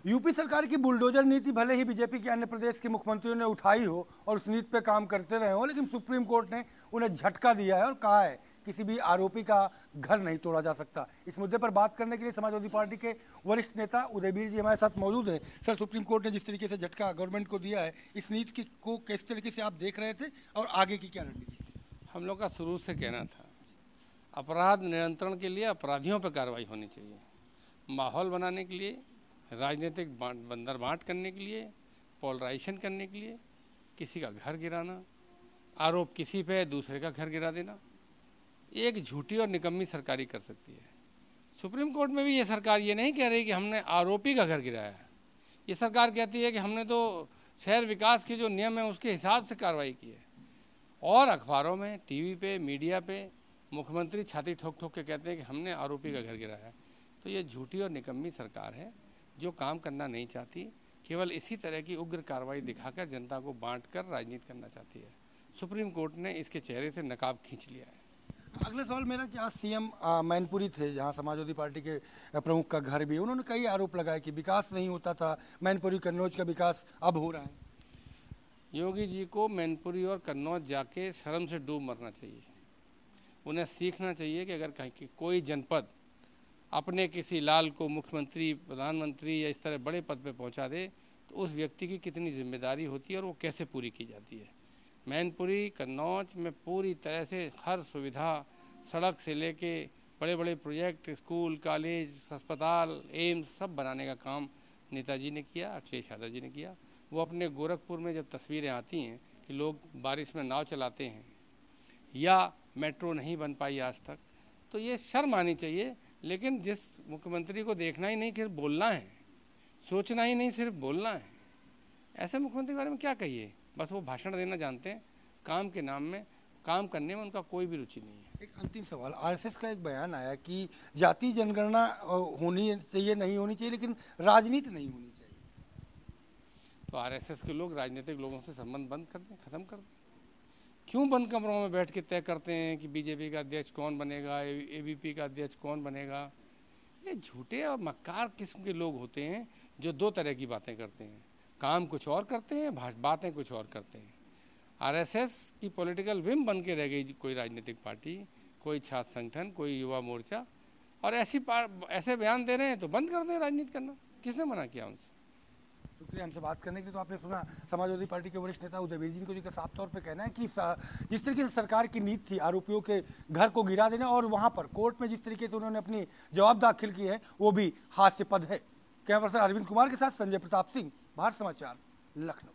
UP सरकार की bulldozer नीति भले ही बीजेपी के अन्य प्रदेश के मुख्यमंत्रियों ने उठाई हो और उस नीति पे काम करते रहे हो, लेकिन सुप्रीम कोर्ट ने उन्हें झटका दिया है और कहा है किसी भी आरोपी का घर नहीं तोड़ा जा सकता। इस मुद्दे पर बात करने के लिए समाजवादी पार्टी के वरिष्ठ नेता उदयवीर जी हमारे साथ मौजूद हैं। सर, सुप्रीम कोर्ट ने जिस तरीके से झटका गवर्नमेंट को दिया है, इस नीति को किस तरीके से आप देख रहे थे और आगे की क्या रणनीति? हम लोग का शुरू से कहना था, अपराध नियंत्रण के लिए अपराधियों पर कार्रवाई होनी चाहिए। माहौल बनाने के लिए, राजनीतिक बंदर बांट करने के लिए, पोलराइजेशन करने के लिए किसी का घर गिराना, आरोप किसी पे दूसरे का घर गिरा देना, एक झूठी और निकम्मी सरकारी कर सकती है। सुप्रीम कोर्ट में भी ये सरकार ये नहीं कह रही कि हमने आरोपी का घर गिराया है। ये सरकार कहती है कि हमने तो शहर विकास के जो नियम है उसके हिसाब से कार्रवाई की है। और अखबारों में, टीवी पे, मीडिया पे मुख्यमंत्री छाती ठोक ठोक के कहते हैं कि हमने आरोपी का घर गिराया है। तो ये झूठी और निकम्मी सरकार है जो काम करना नहीं चाहती, केवल इसी तरह की उग्र कार्रवाई दिखाकर जनता को बांटकर राजनीति करना चाहती है। सुप्रीम कोर्ट ने इसके चेहरे से नकाब खींच लिया है। अगले सवाल मेरा कि आज सीएम मैनपुरी थे, जहां समाजवादी पार्टी के प्रमुख का घर भी, उन्होंने कई आरोप लगाए कि विकास नहीं होता था, मैनपुरी कन्नौज का विकास अब हो रहा है। योगी जी को मैनपुरी और कन्नौज जाके शर्म से डूब मरना चाहिए। उन्हें सीखना चाहिए कि अगर कहीं कोई जनपद अपने किसी लाल को मुख्यमंत्री, प्रधानमंत्री या इस तरह बड़े पद पे पहुंचा दे तो उस व्यक्ति की कितनी जिम्मेदारी होती है और वो कैसे पूरी की जाती है। मैनपुरी, कन्नौज में पूरी तरह से हर सुविधा, सड़क से लेके बड़े बड़े प्रोजेक्ट, स्कूल, कॉलेज, अस्पताल, एम्स सब बनाने का काम नेताजी ने किया, अखिलेश यादव जी ने किया। वो अपने गोरखपुर में जब तस्वीरें आती हैं कि लोग बारिश में नाव चलाते हैं या मेट्रो नहीं बन पाई आज तक, तो ये शर्म आनी चाहिए। लेकिन जिस मुख्यमंत्री को देखना ही नहीं, सिर्फ बोलना है, सोचना ही नहीं, सिर्फ बोलना है, ऐसे मुख्यमंत्री के बारे में क्या कहिए। बस वो भाषण देना जानते हैं, काम के नाम में, काम करने में उनका कोई भी रुचि नहीं है। एक अंतिम सवाल, आरएसएस का एक बयान आया कि जाति जनगणना होनी चाहिए, नहीं होनी चाहिए, लेकिन राजनीति नहीं होनी चाहिए। तो आरएसएस के लोग राजनीतिक लोगों से संबंध बंद कर दें, खत्म कर दें। क्यों बंद कमरों में बैठ के तय करते हैं कि बीजेपी का अध्यक्ष कौन बनेगा, एबीपी का अध्यक्ष कौन बनेगा? ये झूठे और मक्कार किस्म के लोग होते हैं जो दो तरह की बातें करते हैं, काम कुछ और करते हैं, बातें कुछ और करते हैं। आरएसएस की पॉलिटिकल विम बन के रह गई कोई राजनीतिक पार्टी, कोई छात्र संगठन, कोई युवा मोर्चा, और ऐसे बयान दे रहे हैं तो बंद कर दें राजनीति करना। किसने मना किया उनसे? शुक्रिया हमसे बात करने के लिए। तो आपने सुना समाजवादी पार्टी के वरिष्ठ नेता उदयवीर जी को, जिनका साफ तौर पे कहना है कि जिस तरीके से सरकार की नीति थी आरोपियों के घर को गिरा देना, और वहां पर कोर्ट में जिस तरीके से उन्होंने अपनी जवाब दाखिल की है, वो भी हास्यास्पद है। कैमरा पर्सन अरविंद कुमार के साथ संजय प्रताप सिंह, भारत समाचार, लखनऊ।